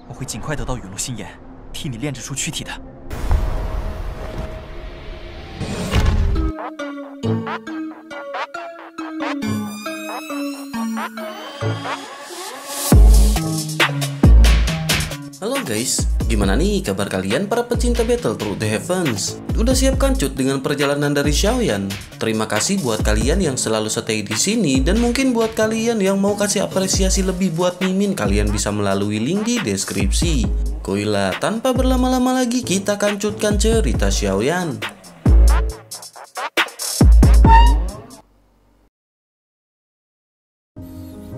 我会尽快得到陨落心炎，替你炼制出躯体的。Halo guys, gimana nih kabar kalian para pecinta Battle Through the Heavens? Udah siap kancut dengan perjalanan dari Xiaoyan? Terima kasih buat kalian yang selalu stay di sini, dan mungkin buat kalian yang mau kasih apresiasi lebih buat Mimin, kalian bisa melalui link di deskripsi. Koilah, tanpa berlama-lama lagi kita kancutkan cerita Xiaoyan.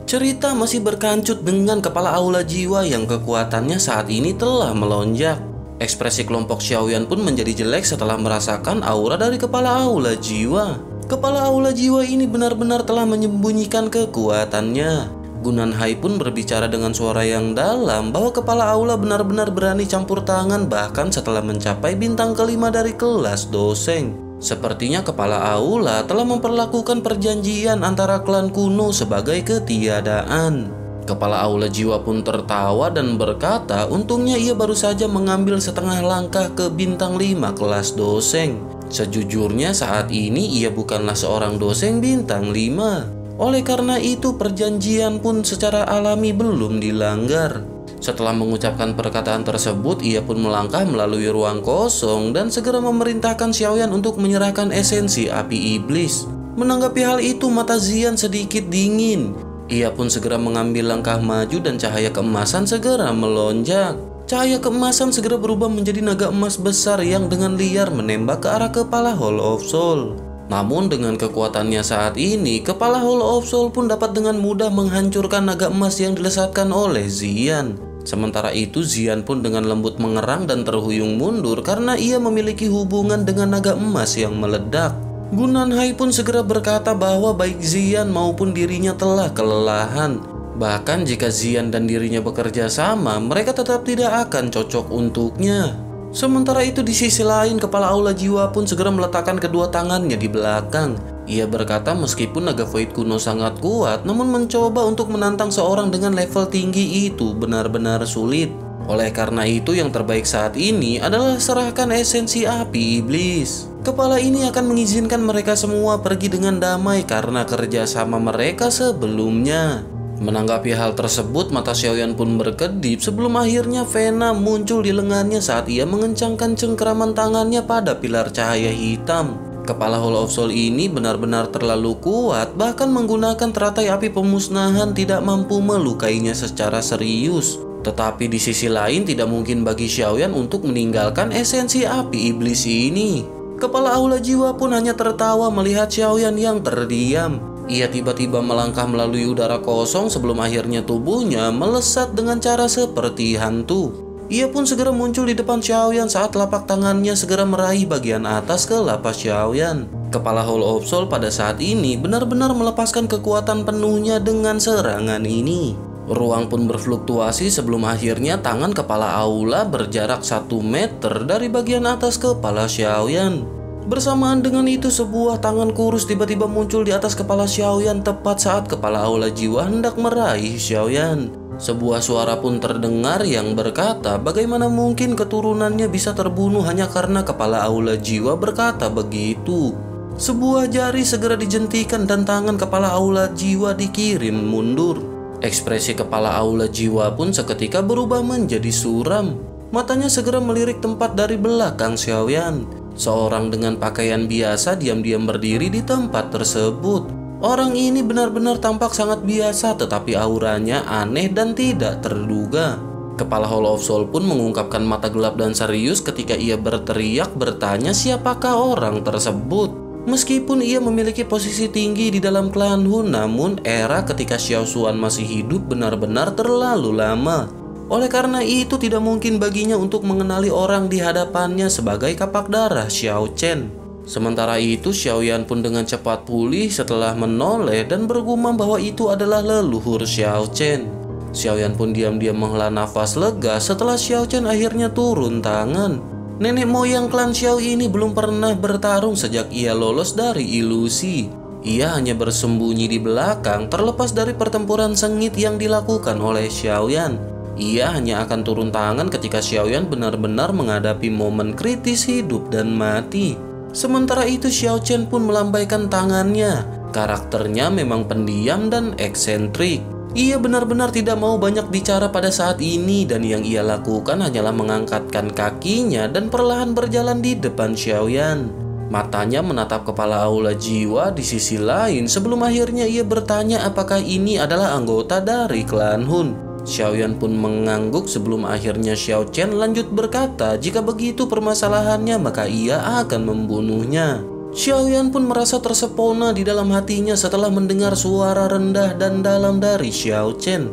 Cerita masih berkancut dengan kepala aula jiwa yang kekuatannya saat ini telah melonjak. Ekspresi kelompok Xiaoyan pun menjadi jelek setelah merasakan aura dari kepala aula jiwa. Kepala aula jiwa ini benar-benar telah menyembunyikan kekuatannya. Gunanhai pun berbicara dengan suara yang dalam bahwa kepala aula benar-benar berani campur tangan bahkan setelah mencapai bintang kelima dari kelas Doseng. Sepertinya kepala aula telah memperlakukan perjanjian antara klan kuno sebagai ketiadaan. Kepala aula jiwa pun tertawa dan berkata untungnya ia baru saja mengambil setengah langkah ke bintang 5 kelas Doseng. Sejujurnya saat ini ia bukanlah seorang Doseng bintang 5. Oleh karena itu perjanjian pun secara alami belum dilanggar. Setelah mengucapkan perkataan tersebut, ia pun melangkah melalui ruang kosong dan segera memerintahkan Xiaoyan untuk menyerahkan esensi api iblis. Menanggapi hal itu, mata Xian sedikit dingin. Ia pun segera mengambil langkah maju dan cahaya keemasan segera melonjak. Cahaya keemasan segera berubah menjadi naga emas besar yang dengan liar menembak ke arah kepala Hall of Soul. Namun dengan kekuatannya saat ini, kepala Hall of Soul pun dapat dengan mudah menghancurkan naga emas yang dilesatkan oleh Xian. Sementara itu Xian pun dengan lembut mengerang dan terhuyung mundur karena ia memiliki hubungan dengan naga emas yang meledak. Gunanhai pun segera berkata bahwa baik Xian maupun dirinya telah kelelahan. Bahkan jika Xian dan dirinya bekerja sama, mereka tetap tidak akan cocok untuknya. Sementara itu di sisi lain, kepala aula jiwa pun segera meletakkan kedua tangannya di belakang. Ia berkata meskipun naga void kuno sangat kuat, namun mencoba untuk menantang seorang dengan level tinggi itu benar-benar sulit. Oleh karena itu yang terbaik saat ini adalah serahkan esensi api iblis. Kepala ini akan mengizinkan mereka semua pergi dengan damai karena kerjasama mereka sebelumnya. Menanggapi hal tersebut, mata Xiaoyan pun berkedip sebelum akhirnya Vena muncul di lengannya saat ia mengencangkan cengkeraman tangannya pada pilar cahaya hitam. Kepala Hall of Soul ini benar-benar terlalu kuat, bahkan menggunakan teratai api pemusnahan tidak mampu melukainya secara serius. Tetapi di sisi lain tidak mungkin bagi Xiaoyan untuk meninggalkan esensi api iblis ini. Kepala aula jiwa pun hanya tertawa melihat Xiaoyan yang terdiam. Ia tiba-tiba melangkah melalui udara kosong sebelum akhirnya tubuhnya melesat dengan cara seperti hantu. Ia pun segera muncul di depan Xiaoyan saat telapak tangannya segera meraih bagian atas ke lapas Xiaoyan. Kepala Hall of Soul pada saat ini benar-benar melepaskan kekuatan penuhnya dengan serangan ini. Ruang pun berfluktuasi sebelum akhirnya tangan kepala aula berjarak 1 meter dari bagian atas kepala Xiaoyan. Bersamaan dengan itu sebuah tangan kurus tiba-tiba muncul di atas kepala Xiaoyan tepat saat kepala aula jiwa hendak meraih Xiaoyan. Sebuah suara pun terdengar yang berkata bagaimana mungkin keturunannya bisa terbunuh hanya karena kepala aula jiwa berkata begitu. Sebuah jari segera dijentikan dan tangan kepala aula jiwa dikirim mundur. Ekspresi kepala aula jiwa pun seketika berubah menjadi suram. Matanya segera melirik tempat dari belakang Xiaoyan. Seorang dengan pakaian biasa diam-diam berdiri di tempat tersebut. Orang ini benar-benar tampak sangat biasa tetapi auranya aneh dan tidak terduga. Kepala Hall of Soul pun mengungkapkan mata gelap dan serius ketika ia berteriak bertanya siapakah orang tersebut. Meskipun ia memiliki posisi tinggi di dalam klan Hun, namun era ketika Xiao Xuan masih hidup benar-benar terlalu lama. Oleh karena itu tidak mungkin baginya untuk mengenali orang di hadapannya sebagai kapak darah Xiao Chen. Sementara itu Xiaoyan pun dengan cepat pulih setelah menoleh dan bergumam bahwa itu adalah leluhur Xiao Chen. Xiaoyan pun diam-diam menghela nafas lega setelah Xiao Chen akhirnya turun tangan. Nenek moyang klan Xiao ini belum pernah bertarung sejak ia lolos dari ilusi. Ia hanya bersembunyi di belakang terlepas dari pertempuran sengit yang dilakukan oleh Xiaoyan. Ia hanya akan turun tangan ketika Xiaoyan benar-benar menghadapi momen kritis hidup dan mati. Sementara itu Xiao Chen pun melambaikan tangannya. Karakternya memang pendiam dan eksentrik. Ia benar-benar tidak mau banyak bicara pada saat ini, dan yang ia lakukan hanyalah mengangkatkan kakinya dan perlahan berjalan di depan Xiaoyan. Matanya menatap kepala aula jiwa di sisi lain sebelum akhirnya ia bertanya apakah ini adalah anggota dari klan Hun. Xiaoyan pun mengangguk sebelum akhirnya Xiao Chen lanjut berkata jika begitu permasalahannya maka ia akan membunuhnya. Xiaoyan pun merasa tersepona di dalam hatinya setelah mendengar suara rendah dan dalam dari Xiao Chen.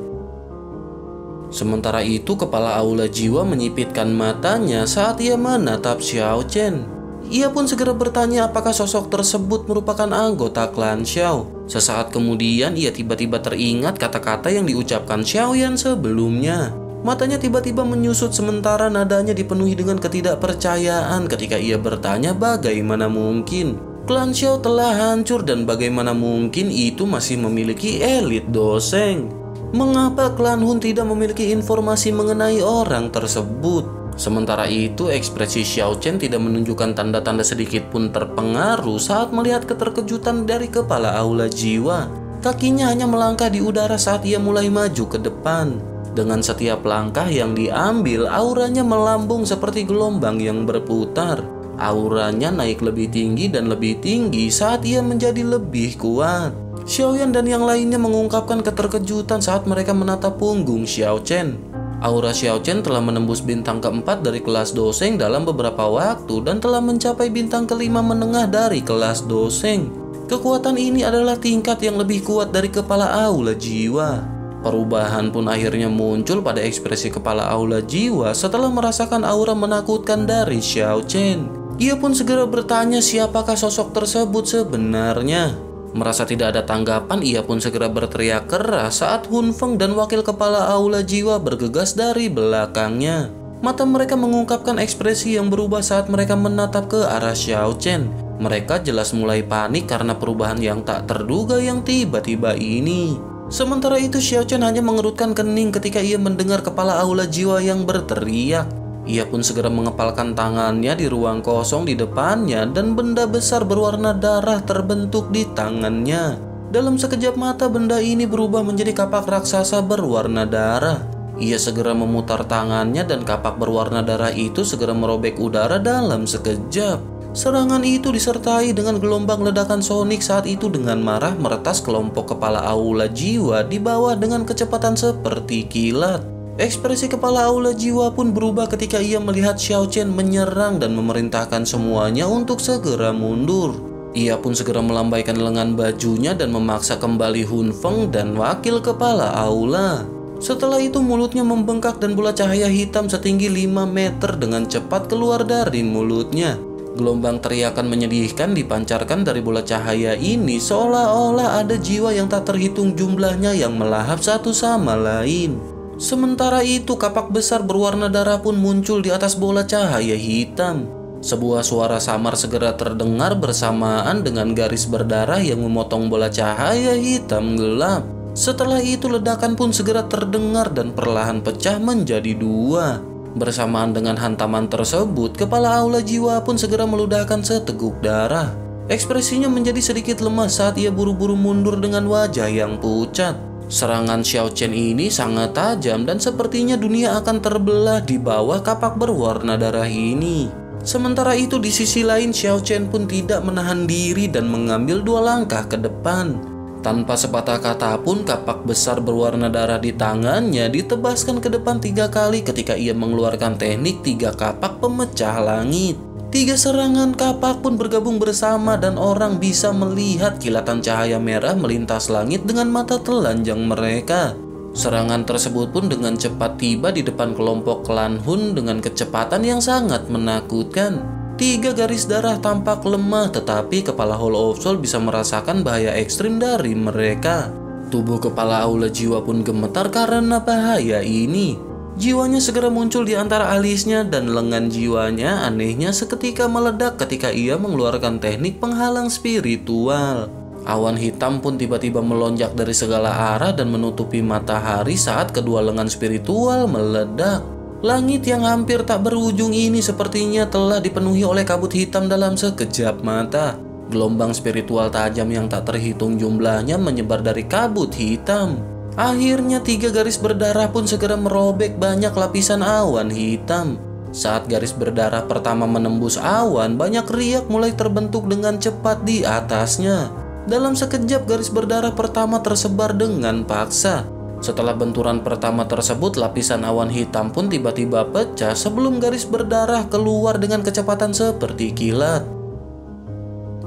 Sementara itu kepala aula jiwa menyipitkan matanya saat ia menatap Xiao Chen. Ia pun segera bertanya apakah sosok tersebut merupakan anggota klan Xiao. Sesaat kemudian ia tiba-tiba teringat kata-kata yang diucapkan Xiaoyan sebelumnya. Matanya tiba-tiba menyusut sementara nadanya dipenuhi dengan ketidakpercayaan ketika ia bertanya bagaimana mungkin klan Xiao telah hancur dan bagaimana mungkin itu masih memiliki elit doseng. Mengapa klan Hun tidak memiliki informasi mengenai orang tersebut? Sementara itu, ekspresi Xiao Chen tidak menunjukkan tanda-tanda sedikit pun terpengaruh saat melihat keterkejutan dari kepala aula jiwa. Kakinya hanya melangkah di udara saat ia mulai maju ke depan. Dengan setiap langkah yang diambil, auranya melambung seperti gelombang yang berputar. Auranya naik lebih tinggi dan lebih tinggi saat ia menjadi lebih kuat. Xiaoyan dan yang lainnya mengungkapkan keterkejutan saat mereka menatap punggung Xiao Chen. Aura Xiao Chen telah menembus bintang keempat dari kelas doseng dalam beberapa waktu dan telah mencapai bintang kelima menengah dari kelas doseng. Kekuatan ini adalah tingkat yang lebih kuat dari kepala aula jiwa. Perubahan pun akhirnya muncul pada ekspresi kepala aula jiwa setelah merasakan aura menakutkan dari Xiao Chen. Ia pun segera bertanya siapakah sosok tersebut sebenarnya. Merasa tidak ada tanggapan, ia pun segera berteriak keras saat Hun Feng dan wakil kepala aula jiwa bergegas dari belakangnya. Mata mereka mengungkapkan ekspresi yang berubah saat mereka menatap ke arah Xiao Chen. Mereka jelas mulai panik karena perubahan yang tak terduga yang tiba-tiba ini. Sementara itu Xiao Chen hanya mengerutkan kening ketika ia mendengar kepala aula jiwa yang berteriak. Ia pun segera mengepalkan tangannya di ruang kosong di depannya dan benda besar berwarna darah terbentuk di tangannya. Dalam sekejap mata benda ini berubah menjadi kapak raksasa berwarna darah. Ia segera memutar tangannya dan kapak berwarna darah itu segera merobek udara dalam sekejap. Serangan itu disertai dengan gelombang ledakan sonik saat itu dengan marah meretas kelompok kepala aula jiwa di bawah dengan kecepatan seperti kilat. Ekspresi kepala aula jiwa pun berubah ketika ia melihat Xiao Chen menyerang dan memerintahkan semuanya untuk segera mundur. Ia pun segera melambaikan lengan bajunya dan memaksa kembali Hun Feng dan wakil kepala aula. Setelah itu mulutnya membengkak dan bola cahaya hitam setinggi 5 meter dengan cepat keluar dari mulutnya. Gelombang teriakan menyedihkan dipancarkan dari bola cahaya ini seolah-olah ada jiwa yang tak terhitung jumlahnya yang melahap satu sama lain. Sementara itu kapak besar berwarna darah pun muncul di atas bola cahaya hitam. Sebuah suara samar segera terdengar bersamaan dengan garis berdarah yang memotong bola cahaya hitam gelap. Setelah itu ledakan pun segera terdengar dan perlahan pecah menjadi 2. Bersamaan dengan hantaman tersebut, kepala aula jiwa pun segera meludahkan seteguk darah. Ekspresinya menjadi sedikit lemah saat ia buru-buru mundur dengan wajah yang pucat. Serangan Xiao Chen ini sangat tajam dan sepertinya dunia akan terbelah di bawah kapak berwarna darah ini. Sementara itu di sisi lain Xiao Chen pun tidak menahan diri dan mengambil 2 langkah ke depan. Tanpa sepatah kata pun kapak besar berwarna darah di tangannya ditebaskan ke depan 3 kali ketika ia mengeluarkan teknik 3 kapak pemecah langit. 3 serangan kapak pun bergabung bersama dan orang bisa melihat kilatan cahaya merah melintas langit dengan mata telanjang mereka. Serangan tersebut pun dengan cepat tiba di depan kelompok klan Hun dengan kecepatan yang sangat menakutkan. 3 garis darah tampak lemah tetapi kepala Hall of Soul bisa merasakan bahaya ekstrim dari mereka. Tubuh kepala aula jiwa pun gemetar karena bahaya ini. Jiwanya segera muncul di antara alisnya dan lengan jiwanya anehnya seketika meledak ketika ia mengeluarkan teknik penghalang spiritual. Awan hitam pun tiba-tiba melonjak dari segala arah dan menutupi matahari saat kedua lengan spiritual meledak. Langit yang hampir tak berujung ini sepertinya telah dipenuhi oleh kabut hitam dalam sekejap mata. Gelombang spiritual tajam yang tak terhitung jumlahnya menyebar dari kabut hitam. Akhirnya 3 garis berdarah pun segera merobek banyak lapisan awan hitam. Saat garis berdarah pertama menembus awan, banyak riak mulai terbentuk dengan cepat di atasnya. Dalam sekejap garis berdarah pertama tersebar dengan paksa. Setelah benturan pertama tersebut, lapisan awan hitam pun tiba-tiba pecah sebelum garis berdarah keluar dengan kecepatan seperti kilat.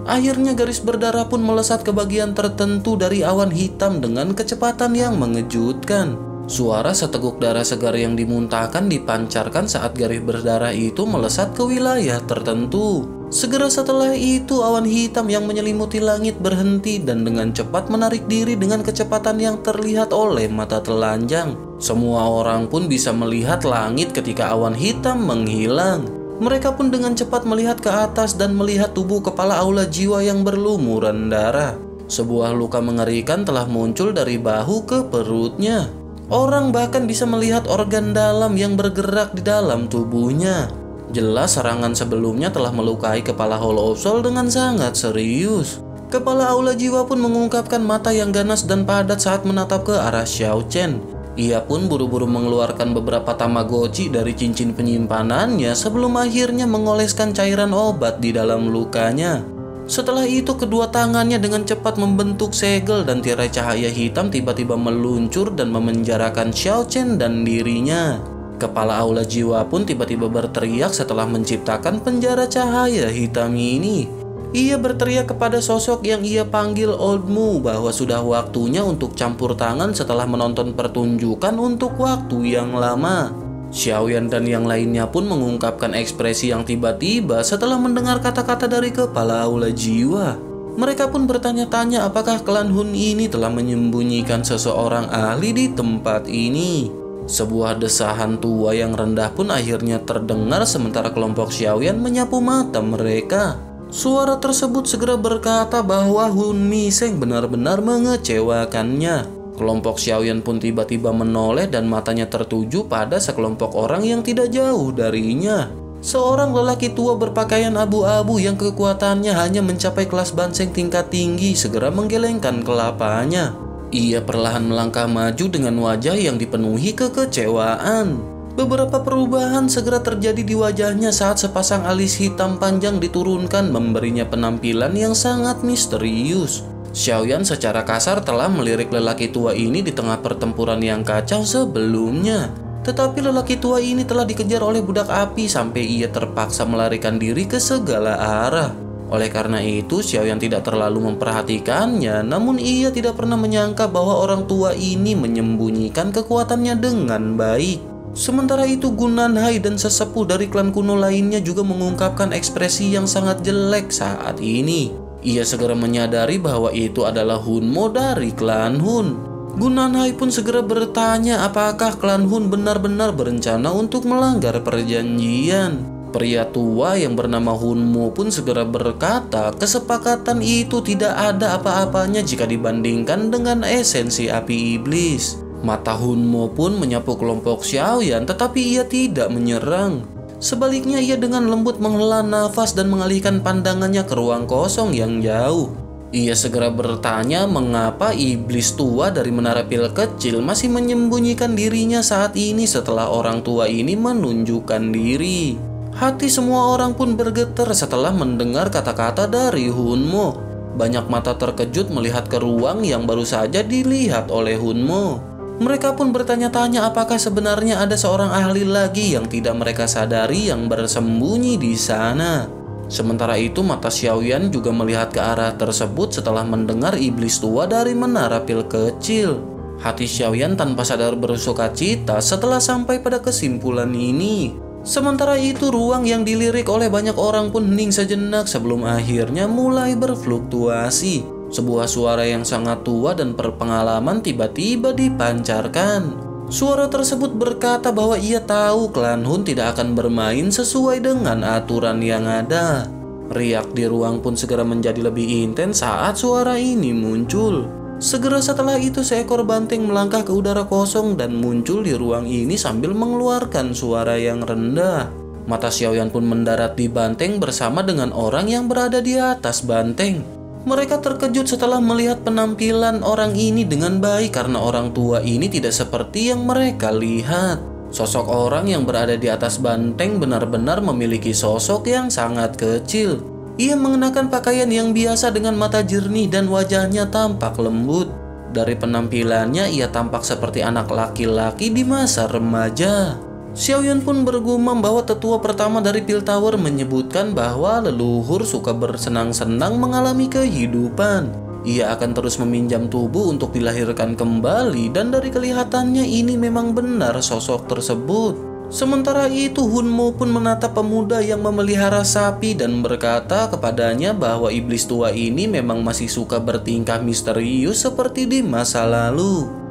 Akhirnya garis berdarah pun melesat ke bagian tertentu dari awan hitam dengan kecepatan yang mengejutkan. Suara seteguk darah segar yang dimuntahkan dipancarkan saat garis berdarah itu melesat ke wilayah tertentu. Segera setelah itu awan hitam yang menyelimuti langit berhenti dan dengan cepat menarik diri dengan kecepatan yang terlihat oleh mata telanjang. Semua orang pun bisa melihat langit ketika awan hitam menghilang. Mereka pun dengan cepat melihat ke atas dan melihat tubuh kepala Aula Jiwa yang berlumuran darah. Sebuah luka mengerikan telah muncul dari bahu ke perutnya. Orang bahkan bisa melihat organ dalam yang bergerak di dalam tubuhnya. Jelas serangan sebelumnya telah melukai kepala Hollow Soul dengan sangat serius. Kepala Aula Jiwa pun mengungkapkan mata yang ganas dan padat saat menatap ke arah Xiao Chen. Ia pun buru-buru mengeluarkan beberapa Tamagotchi dari cincin penyimpanannya sebelum akhirnya mengoleskan cairan obat di dalam lukanya. Setelah itu kedua tangannya dengan cepat membentuk segel dan tirai cahaya hitam tiba-tiba meluncur dan memenjarakan Xiao Chen dan dirinya. Kepala Aula Jiwa pun tiba-tiba berteriak setelah menciptakan penjara cahaya hitam ini. Ia berteriak kepada sosok yang ia panggil Old Mu bahwa sudah waktunya untuk campur tangan setelah menonton pertunjukan untuk waktu yang lama. Xiaoyan dan yang lainnya pun mengungkapkan ekspresi yang tiba-tiba setelah mendengar kata-kata dari kepala Aula Jiwa. Mereka pun bertanya-tanya apakah klan Hun ini telah menyembunyikan seseorang ahli di tempat ini. Sebuah desahan tua yang rendah pun akhirnya terdengar sementara kelompok Xiaoyan menyapu mata mereka. Suara tersebut segera berkata bahwa Hun Miseng benar-benar mengecewakannya. Kelompok Xiaoyan pun tiba-tiba menoleh dan matanya tertuju pada sekelompok orang yang tidak jauh darinya. Seorang lelaki tua berpakaian abu-abu yang kekuatannya hanya mencapai kelas banseng tingkat tinggi segera menggelengkan kelapanya. Ia perlahan melangkah maju dengan wajah yang dipenuhi kekecewaan. Beberapa perubahan segera terjadi di wajahnya saat sepasang alis hitam panjang diturunkan memberinya penampilan yang sangat misterius. Xiaoyan secara kasar telah melirik lelaki tua ini di tengah pertempuran yang kacau sebelumnya. Tetapi lelaki tua ini telah dikejar oleh budak api sampai ia terpaksa melarikan diri ke segala arah. Oleh karena itu, Xiaoyan tidak terlalu memperhatikannya, namun ia tidak pernah menyangka bahwa orang tua ini menyembunyikan kekuatannya dengan baik. Sementara itu, Gunanhai dan sesepuh dari klan kuno lainnya juga mengungkapkan ekspresi yang sangat jelek saat ini. Ia segera menyadari bahwa itu adalah Hunmo dari klan Hun. Gunanhai pun segera bertanya apakah klan Hun benar-benar berencana untuk melanggar perjanjian. Pria tua yang bernama Hunmo pun segera berkata kesepakatan itu tidak ada apa-apanya jika dibandingkan dengan esensi api iblis. Mata Hunmo pun menyapu kelompok Xiaoyan tetapi ia tidak menyerang. Sebaliknya ia dengan lembut menghela nafas dan mengalihkan pandangannya ke ruang kosong yang jauh. Ia segera bertanya mengapa iblis tua dari menara pil kecil masih menyembunyikan dirinya saat ini setelah orang tua ini menunjukkan diri. Hati semua orang pun bergetar setelah mendengar kata-kata dari Hunmo. Banyak mata terkejut melihat ke ruang yang baru saja dilihat oleh Hunmo. Mereka pun bertanya-tanya apakah sebenarnya ada seorang ahli lagi yang tidak mereka sadari yang bersembunyi di sana. Sementara itu mata Xiaoyan juga melihat ke arah tersebut setelah mendengar iblis tua dari menara pil kecil. Hati Xiaoyan tanpa sadar bersukacita setelah sampai pada kesimpulan ini. Sementara itu ruang yang dilirik oleh banyak orang pun hening sejenak sebelum akhirnya mulai berfluktuasi. Sebuah suara yang sangat tua dan berpengalaman tiba-tiba dipancarkan. Suara tersebut berkata bahwa ia tahu klan Hun tidak akan bermain sesuai dengan aturan yang ada. Riak di ruang pun segera menjadi lebih intens saat suara ini muncul. Segera setelah itu seekor banteng melangkah ke udara kosong dan muncul di ruang ini sambil mengeluarkan suara yang rendah. Mata Xiaoyan pun mendarat di banteng bersama dengan orang yang berada di atas banteng. Mereka terkejut setelah melihat penampilan orang ini dengan baik karena orang tua ini tidak seperti yang mereka lihat. Sosok orang yang berada di atas banteng benar-benar memiliki sosok yang sangat kecil. Ia mengenakan pakaian yang biasa dengan mata jernih dan wajahnya tampak lembut. Dari penampilannya ia tampak seperti anak laki-laki di masa remaja. Xiaoyan pun bergumam bahwa tetua pertama dari Pil Tower menyebutkan bahwa leluhur suka bersenang-senang mengalami kehidupan. Ia akan terus meminjam tubuh untuk dilahirkan kembali dan dari kelihatannya ini memang benar sosok tersebut. Sementara itu Hunmo pun menatap pemuda yang memelihara sapi dan berkata kepadanya bahwa iblis tua ini memang masih suka bertingkah misterius seperti di masa lalu.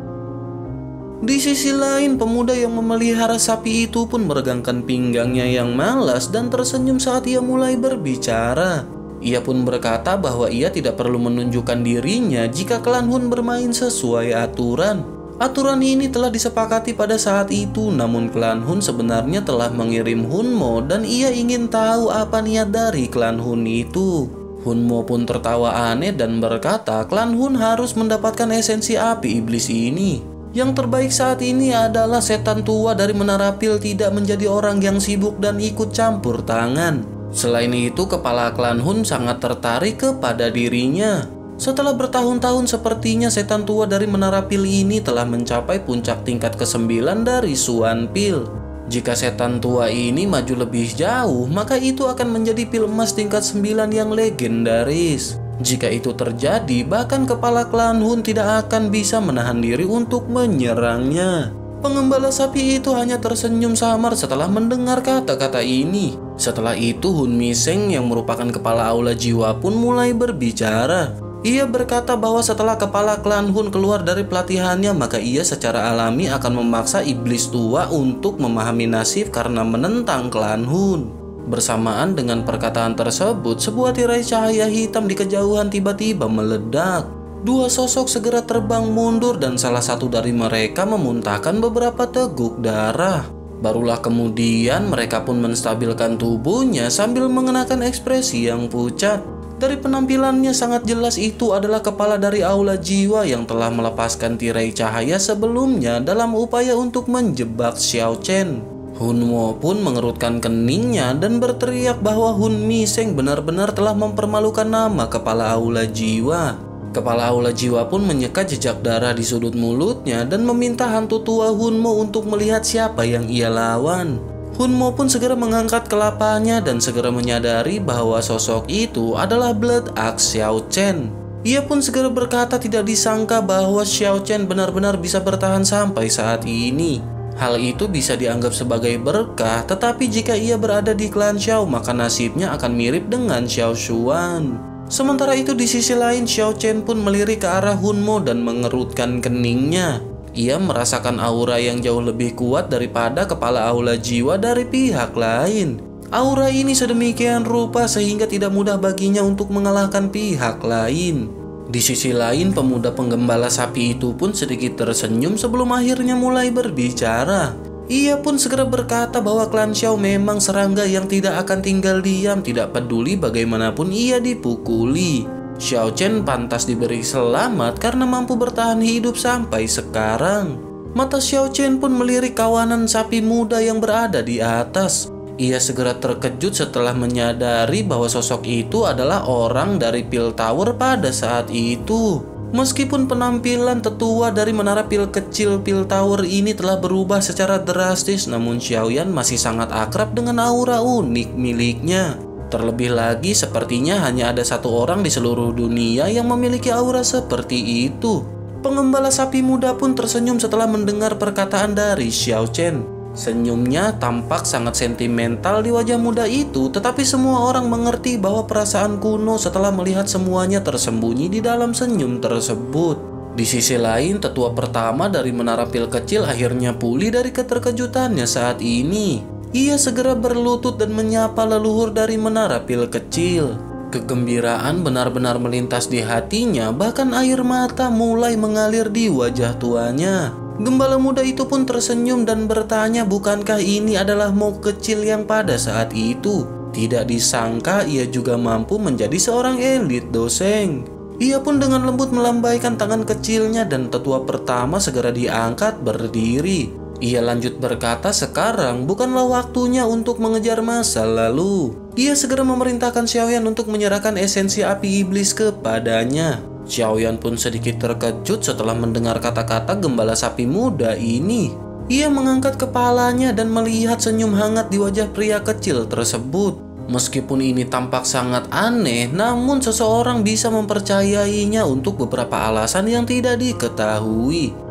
Di sisi lain, pemuda yang memelihara sapi itu pun meregangkan pinggangnya yang malas dan tersenyum saat ia mulai berbicara. Ia pun berkata bahwa ia tidak perlu menunjukkan dirinya jika klan Hun bermain sesuai aturan. Aturan ini telah disepakati pada saat itu, namun klan Hun sebenarnya telah mengirim Hunmo dan ia ingin tahu apa niat dari klan Hun itu. Hunmo pun tertawa aneh dan berkata klan Hun harus mendapatkan esensi api iblis ini. Yang terbaik saat ini adalah setan tua dari Menara Pil tidak menjadi orang yang sibuk dan ikut campur tangan. Selain itu, kepala klan Hun sangat tertarik kepada dirinya. Setelah bertahun-tahun sepertinya setan tua dari Menara Pil ini telah mencapai puncak tingkat ke-9 dari Suan Pil. Jika setan tua ini maju lebih jauh, maka itu akan menjadi pil emas tingkat 9 yang legendaris. Jika itu terjadi, bahkan kepala klan Hun tidak akan bisa menahan diri untuk menyerangnya. Pengembala sapi itu hanya tersenyum samar setelah mendengar kata-kata ini. Setelah itu Hun Miseng yang merupakan kepala aula jiwa pun mulai berbicara. Ia berkata bahwa setelah kepala klan Hun keluar dari pelatihannya, maka ia secara alami akan memaksa iblis tua untuk memahami nasib karena menentang klan Hun. Bersamaan dengan perkataan tersebut, sebuah tirai cahaya hitam di kejauhan tiba-tiba meledak. Dua sosok segera terbang mundur dan salah satu dari mereka memuntahkan beberapa teguk darah. Barulah kemudian mereka pun menstabilkan tubuhnya sambil mengenakan ekspresi yang pucat. Dari penampilannya sangat jelas itu adalah kepala dari aula jiwa yang telah melepaskan tirai cahaya sebelumnya dalam upaya untuk menjebak Xiao Chen. Hunmo pun mengerutkan keningnya dan berteriak bahwa Hun Miseng benar-benar telah mempermalukan nama kepala aula jiwa. Kepala aula jiwa pun menyekat jejak darah di sudut mulutnya dan meminta hantu tua Hunmo untuk melihat siapa yang ia lawan. Hunmo pun segera mengangkat kelapanya dan segera menyadari bahwa sosok itu adalah Blood Axe Xiao Chen. Ia pun segera berkata tidak disangka bahwa Xiao Chen benar-benar bisa bertahan sampai saat ini. Hal itu bisa dianggap sebagai berkah, tetapi jika ia berada di klan Xiao maka nasibnya akan mirip dengan Xiao Xuan. Sementara itu di sisi lain Xiao Chen pun melirik ke arah Hunmo dan mengerutkan keningnya. Ia merasakan aura yang jauh lebih kuat daripada kepala aula jiwa dari pihak lain. Aura ini sedemikian rupa sehingga tidak mudah baginya untuk mengalahkan pihak lain. Di sisi lain pemuda penggembala sapi itu pun sedikit tersenyum sebelum akhirnya mulai berbicara. Ia pun segera berkata bahwa klan Xiao memang serangga yang tidak akan tinggal diam, tidak peduli bagaimanapun ia dipukuli. Xiao Chen pantas diberi selamat karena mampu bertahan hidup sampai sekarang. Mata Xiao Chen pun melirik kawanan sapi muda yang berada di atas. Ia segera terkejut setelah menyadari bahwa sosok itu adalah orang dari Pil Tower pada saat itu. Meskipun penampilan tetua dari menara pil kecil Pil Tower ini telah berubah secara drastis, namun Xiaoyan masih sangat akrab dengan aura unik miliknya. Terlebih lagi, sepertinya hanya ada satu orang di seluruh dunia yang memiliki aura seperti itu. Pengembala sapi muda pun tersenyum setelah mendengar perkataan dari Xiao Chen. Senyumnya tampak sangat sentimental di wajah muda itu, tetapi semua orang mengerti bahwa perasaan kuno setelah melihat semuanya tersembunyi di dalam senyum tersebut. Di sisi lain, tetua pertama dari menara pil kecil akhirnya pulih dari keterkejutannya saat ini. Ia segera berlutut dan menyapa leluhur dari menara pil kecil. Kegembiraan benar-benar melintas di hatinya, bahkan air mata mulai mengalir di wajah tuanya. Gembala muda itu pun tersenyum dan bertanya, bukankah ini adalah Mo kecil yang pada saat itu? Tidak disangka ia juga mampu menjadi seorang elit doseng. Ia pun dengan lembut melambaikan tangan kecilnya dan tetua pertama segera diangkat berdiri. Ia lanjut berkata, sekarang bukanlah waktunya untuk mengejar masa lalu. Ia segera memerintahkan Xiaoyan untuk menyerahkan esensi api iblis kepadanya. Xiaoyan pun sedikit terkejut setelah mendengar kata-kata gembala sapi muda ini. Ia mengangkat kepalanya dan melihat senyum hangat di wajah pria kecil tersebut. Meskipun ini tampak sangat aneh, namun seseorang bisa mempercayainya untuk beberapa alasan yang tidak diketahui.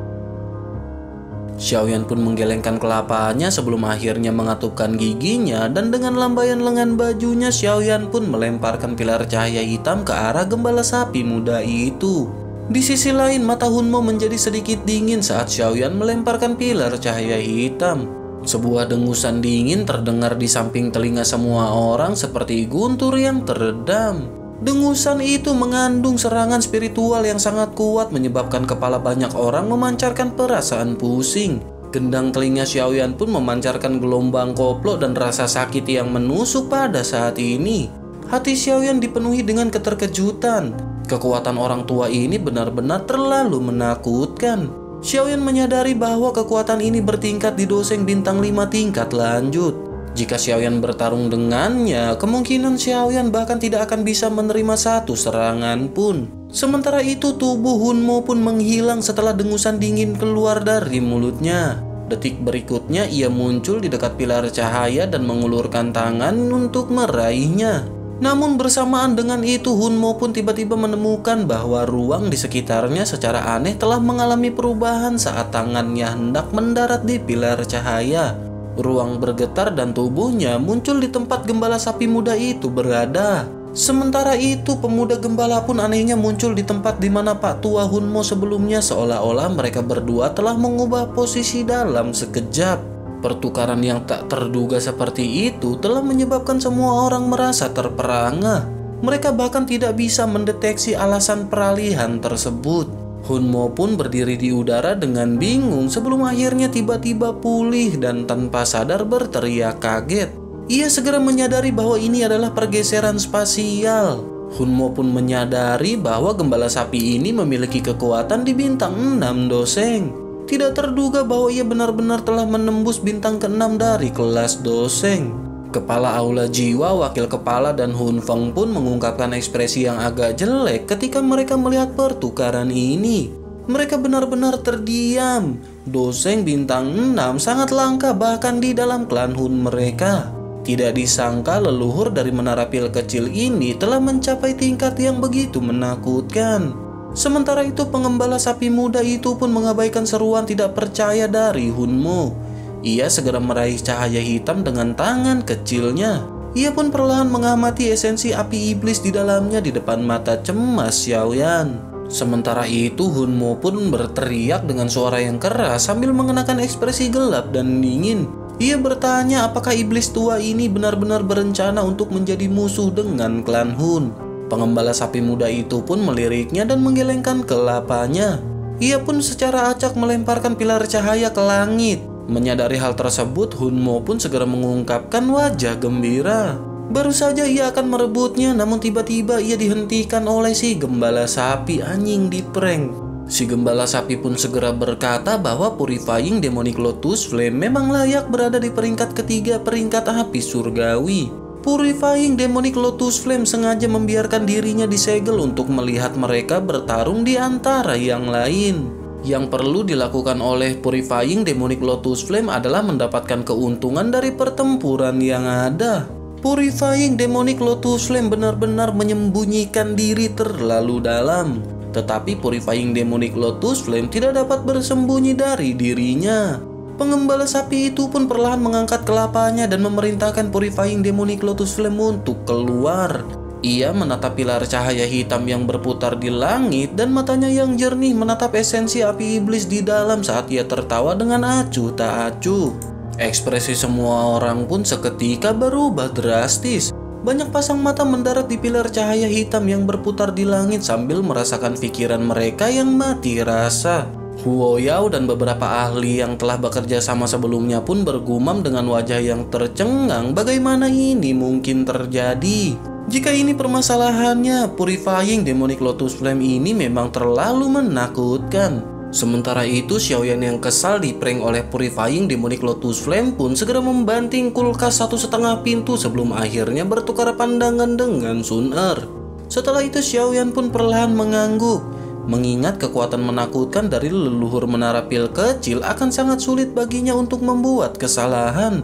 Xiaoyan pun menggelengkan kelapanya sebelum akhirnya mengatupkan giginya, dan dengan lambaian lengan bajunya Xiaoyan pun melemparkan pilar cahaya hitam ke arah gembala sapi muda itu. Di sisi lain, mata Hunmo menjadi sedikit dingin saat Xiaoyan melemparkan pilar cahaya hitam. Sebuah dengusan dingin terdengar di samping telinga semua orang seperti guntur yang teredam. Dengusan itu mengandung serangan spiritual yang sangat kuat, menyebabkan kepala banyak orang memancarkan perasaan pusing. Gendang telinga Xiaoyan pun memancarkan gelombang koplo dan rasa sakit yang menusuk pada saat ini. Hati Xiaoyan dipenuhi dengan keterkejutan. Kekuatan orang tua ini benar-benar terlalu menakutkan. Xiaoyan menyadari bahwa kekuatan ini bertingkat di doseng bintang 5 tingkat lanjut. Jika Xiaoyan bertarung dengannya, kemungkinan Xiaoyan bahkan tidak akan bisa menerima satu serangan pun. Sementara itu, tubuh Hunmo pun menghilang setelah dengusan dingin keluar dari mulutnya. Detik berikutnya, ia muncul di dekat pilar cahaya dan mengulurkan tangan untuk meraihnya. Namun bersamaan dengan itu, Hunmo pun tiba-tiba menemukan bahwa ruang di sekitarnya secara aneh telah mengalami perubahan saat tangannya hendak mendarat di pilar cahaya. Ruang bergetar dan tubuhnya muncul di tempat gembala sapi muda itu berada. Sementara itu, pemuda gembala pun anehnya muncul di tempat di mana Pak Tua Hunmo sebelumnya, seolah-olah mereka berdua telah mengubah posisi dalam sekejap. Pertukaran yang tak terduga seperti itu telah menyebabkan semua orang merasa terperangah. Mereka bahkan tidak bisa mendeteksi alasan peralihan tersebut. Hunmo pun berdiri di udara dengan bingung sebelum akhirnya tiba-tiba pulih dan tanpa sadar berteriak kaget. Ia segera menyadari bahwa ini adalah pergeseran spasial. Hunmo pun menyadari bahwa gembala sapi ini memiliki kekuatan di bintang 6 doseng. Tidak terduga bahwa ia benar-benar telah menembus bintang ke-6 dari kelas doseng. Kepala Aula Jiwa, Wakil Kepala, dan Hun Feng pun mengungkapkan ekspresi yang agak jelek ketika mereka melihat pertukaran ini. Mereka benar-benar terdiam. Doseng bintang 6 sangat langka bahkan di dalam klan Hun mereka. Tidak disangka leluhur dari menara pil kecil ini telah mencapai tingkat yang begitu menakutkan. Sementara itu, pengembala sapi muda itu pun mengabaikan seruan tidak percaya dari Hunmo. Ia segera meraih cahaya hitam dengan tangan kecilnya. Ia pun perlahan mengamati esensi api iblis di dalamnya di depan mata cemas Xiaoyan. Sementara itu, Hunmo pun berteriak dengan suara yang keras sambil mengenakan ekspresi gelap dan dingin. Ia bertanya apakah iblis tua ini benar-benar berencana untuk menjadi musuh dengan klan Hun. Pengembala sapi muda itu pun meliriknya dan menggelengkan kelapanya. Ia pun secara acak melemparkan pilar cahaya ke langit. Menyadari hal tersebut, Hunmo pun segera mengungkapkan wajah gembira. Baru saja ia akan merebutnya, namun tiba-tiba ia dihentikan oleh si gembala sapi anjing di prank. Si gembala sapi pun segera berkata bahwa Purifying Demonic Lotus Flame memang layak berada di peringkat ketiga peringkat api surgawi. Purifying Demonic Lotus Flame sengaja membiarkan dirinya disegel untuk melihat mereka bertarung di antara yang lain. Yang perlu dilakukan oleh Purifying Demonic Lotus Flame adalah mendapatkan keuntungan dari pertempuran yang ada. Purifying Demonic Lotus Flame benar-benar menyembunyikan diri terlalu dalam. Tetapi Purifying Demonic Lotus Flame tidak dapat bersembunyi dari dirinya. Pengembala sapi itu pun perlahan mengangkat kelapanya dan memerintahkan Purifying Demonic Lotus Flame untuk keluar. Ia menatap pilar cahaya hitam yang berputar di langit dan matanya yang jernih menatap esensi api iblis di dalam saat ia tertawa dengan acuh tak acuh. Ekspresi semua orang pun seketika berubah drastis. Banyak pasang mata mendarat di pilar cahaya hitam yang berputar di langit sambil merasakan pikiran mereka yang mati rasa. Huo Yao dan beberapa ahli yang telah bekerja sama sebelumnya pun bergumam dengan wajah yang tercengang, bagaimana ini mungkin terjadi? Jika ini permasalahannya, Purifying Demonic Lotus Flame ini memang terlalu menakutkan. Sementara itu, Xiaoyan yang kesal diprank oleh Purifying Demonic Lotus Flame pun segera membanting kulkas 1,5 pintu sebelum akhirnya bertukar pandangan dengan Sun Er. Setelah itu, Xiaoyan pun perlahan mengangguk. Mengingat kekuatan menakutkan dari leluhur menara pil kecil akan sangat sulit baginya untuk membuat kesalahan.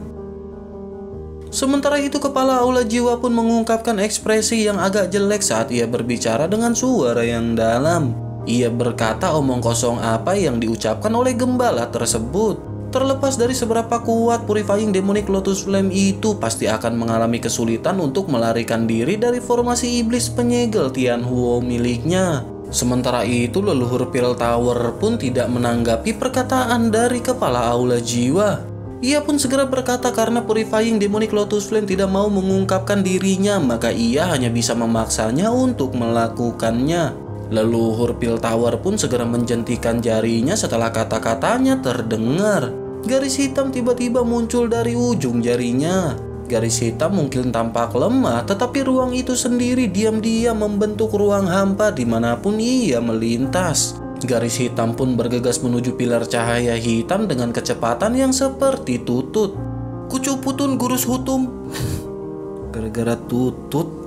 Sementara itu, kepala aula jiwa pun mengungkapkan ekspresi yang agak jelek saat ia berbicara dengan suara yang dalam. Ia berkata omong kosong apa yang diucapkan oleh gembala tersebut. Terlepas dari seberapa kuat Purifying Demonic Lotus Flame itu pasti akan mengalami kesulitan untuk melarikan diri dari formasi iblis penyegel Tianhuo miliknya. Sementara itu, leluhur Pil Tower pun tidak menanggapi perkataan dari kepala aula jiwa. Ia pun segera berkata karena Purifying Demonic Lotus Flame tidak mau mengungkapkan dirinya, maka ia hanya bisa memaksanya untuk melakukannya. Leluhur Pil Tower pun segera menjentikan jarinya setelah kata-katanya terdengar. Garis hitam tiba-tiba muncul dari ujung jarinya. Garis hitam mungkin tampak lemah, tetapi ruang itu sendiri diam-diam membentuk ruang hampa dimanapun ia melintas. Garis hitam pun bergegas menuju pilar cahaya hitam dengan kecepatan yang seperti tutut. Kucuputun gurus hutum. Gara-gara tutut.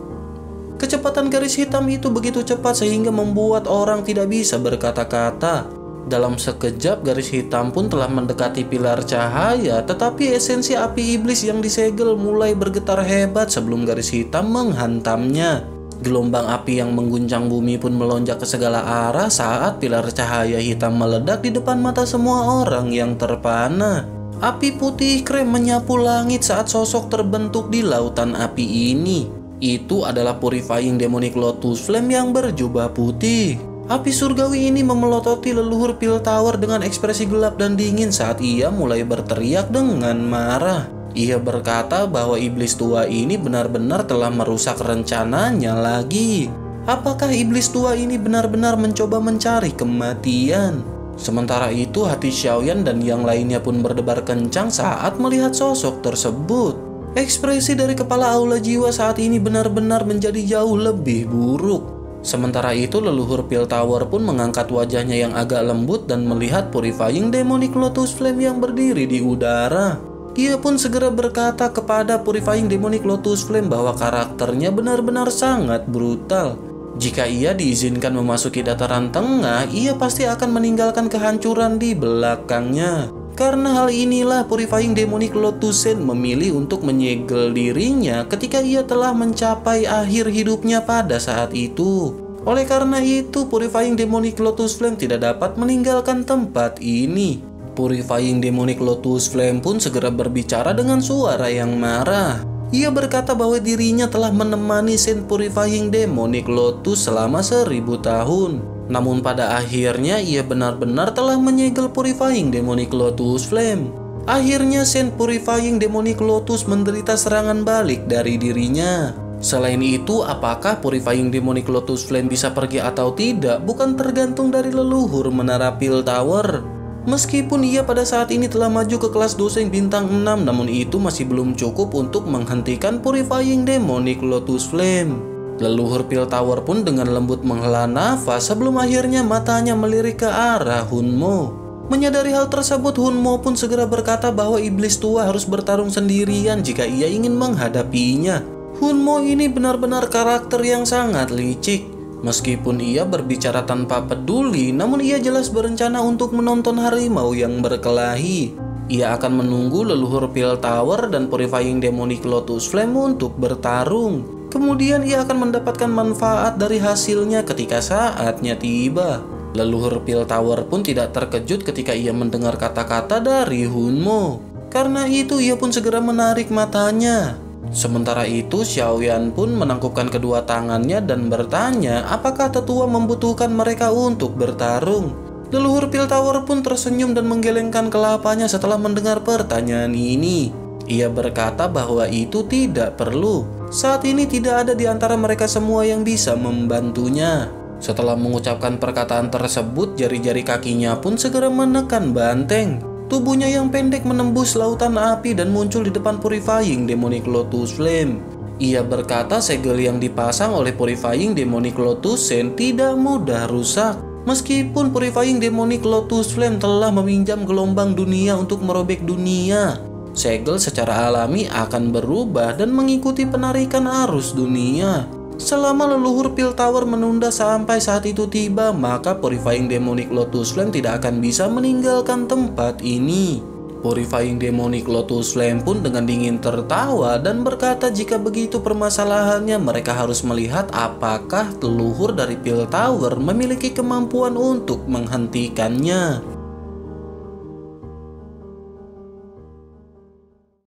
Kecepatan garis hitam itu begitu cepat sehingga membuat orang tidak bisa berkata-kata. Dalam sekejap garis hitam pun telah mendekati pilar cahaya, tetapi esensi api iblis yang disegel mulai bergetar hebat sebelum garis hitam menghantamnya. Gelombang api yang mengguncang bumi pun melonjak ke segala arah saat pilar cahaya hitam meledak di depan mata semua orang yang terpana. Api putih krem menyapu langit saat sosok terbentuk di lautan api ini. Itu adalah Purifying Demonic Lotus Flame yang berjubah putih. Api surgawi ini memelototi leluhur Pil Tower dengan ekspresi gelap dan dingin saat ia mulai berteriak dengan marah. Ia berkata bahwa iblis tua ini benar-benar telah merusak rencananya lagi. Apakah iblis tua ini benar-benar mencoba mencari kematian? Sementara itu, hati Xiaoyan dan yang lainnya pun berdebar kencang saat melihat sosok tersebut. Ekspresi dari kepala aula jiwa saat ini benar-benar menjadi jauh lebih buruk. Sementara itu, leluhur Pil Tower pun mengangkat wajahnya yang agak lembut dan melihat Purifying Demonic Lotus Flame yang berdiri di udara. Ia pun segera berkata kepada Purifying Demonic Lotus Flame bahwa karakternya benar-benar sangat brutal. Jika ia diizinkan memasuki dataran tengah, ia pasti akan meninggalkan kehancuran di belakangnya. Karena hal inilah Purifying Demonic Lotus Sen memilih untuk menyegel dirinya ketika ia telah mencapai akhir hidupnya pada saat itu. Oleh karena itu, Purifying Demonic Lotus Flame tidak dapat meninggalkan tempat ini. Purifying Demonic Lotus Flame pun segera berbicara dengan suara yang marah. Ia berkata bahwa dirinya telah menemani Saint Purifying Demonic Lotus selama 1000 tahun. Namun pada akhirnya ia benar-benar telah menyegel Purifying Demonic Lotus Flame. Akhirnya Saint Purifying Demonic Lotus menderita serangan balik dari dirinya. Selain itu, apakah Purifying Demonic Lotus Flame bisa pergi atau tidak bukan tergantung dari leluhur menara Pil Tower. Meskipun ia pada saat ini telah maju ke kelas doseng bintang 6, namun itu masih belum cukup untuk menghentikan Purifying Demonic Lotus Flame. Leluhur Pil Tower pun dengan lembut menghela nafas sebelum akhirnya matanya melirik ke arah Hunmo. Menyadari hal tersebut, Hunmo pun segera berkata bahwa iblis tua harus bertarung sendirian jika ia ingin menghadapinya. Hunmo ini benar-benar karakter yang sangat licik. Meskipun ia berbicara tanpa peduli, namun ia jelas berencana untuk menonton harimau yang berkelahi. Ia akan menunggu leluhur Pil Tower dan Purifying Demonic Lotus Flame untuk bertarung. Kemudian ia akan mendapatkan manfaat dari hasilnya ketika saatnya tiba. Leluhur Pil Tower pun tidak terkejut ketika ia mendengar kata-kata dari Hunmo. Karena itu ia pun segera menarik matanya. Sementara itu, Xiaoyan pun menangkupkan kedua tangannya dan bertanya apakah tetua membutuhkan mereka untuk bertarung. Leluhur Piltover pun tersenyum dan menggelengkan kelapanya setelah mendengar pertanyaan ini. Ia berkata bahwa itu tidak perlu. Saat ini tidak ada di antara mereka semua yang bisa membantunya. Setelah mengucapkan perkataan tersebut, jari-jari kakinya pun segera menekan banteng. Tubuhnya yang pendek menembus lautan api dan muncul di depan Purifying Demonic Lotus Flame. Ia berkata segel yang dipasang oleh Purifying Demonic Lotus Sen tidak mudah rusak. Meskipun Purifying Demonic Lotus Flame telah meminjam gelombang dunia untuk merobek dunia, segel secara alami akan berubah dan mengikuti penarikan arus dunia. Selama leluhur Piltover menunda sampai saat itu tiba, maka Purifying Demonic Lotus Flame tidak akan bisa meninggalkan tempat ini. Purifying Demonic Lotus Flame pun dengan dingin tertawa dan berkata jika begitu permasalahannya mereka harus melihat apakah leluhur dari Piltover memiliki kemampuan untuk menghentikannya.